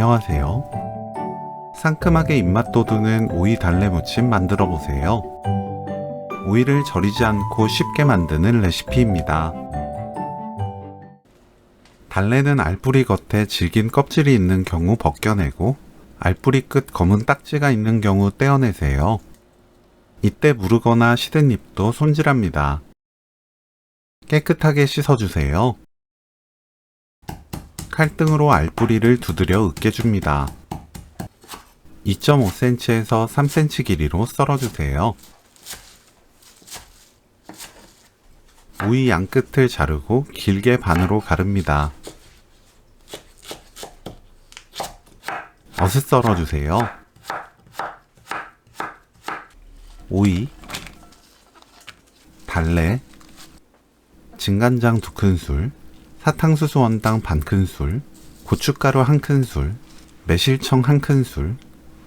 안녕하세요. 상큼하게 입맛 돋우는 오이 달래 무침 만들어 보세요. 오이를 절이지 않고 쉽게 만드는 레시피입니다. 달래는 알뿌리 겉에 질긴 껍질이 있는 경우 벗겨내고 알뿌리 끝 검은 딱지가 있는 경우 떼어내세요. 이때 무르거나 시든 잎도 손질합니다. 깨끗하게 씻어주세요. 칼등으로 알뿌리를 두드려 으깨줍니다. 2.5cm에서 3cm 길이로 썰어주세요. 오이 양끝을 자르고 길게 반으로 가릅니다. 어슷 썰어주세요. 오이, 달래, 진간장 2큰술, 사탕수수 원당 반큰술, 고춧가루 1큰술, 매실청 1큰술,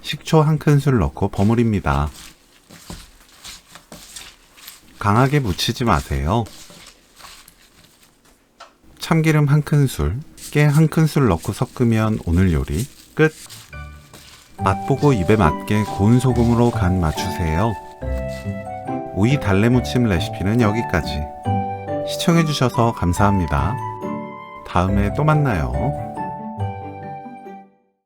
식초 1큰술 넣고 버무립니다. 강하게 묻히지 마세요. 참기름 1큰술, 깨 1큰술 넣고 섞으면 오늘 요리 끝! 맛보고 입에 맞게 고운 소금으로 간 맞추세요. 오이 달래 무침 레시피는 여기까지. 시청해주셔서 감사합니다. 다음에 또 만나요.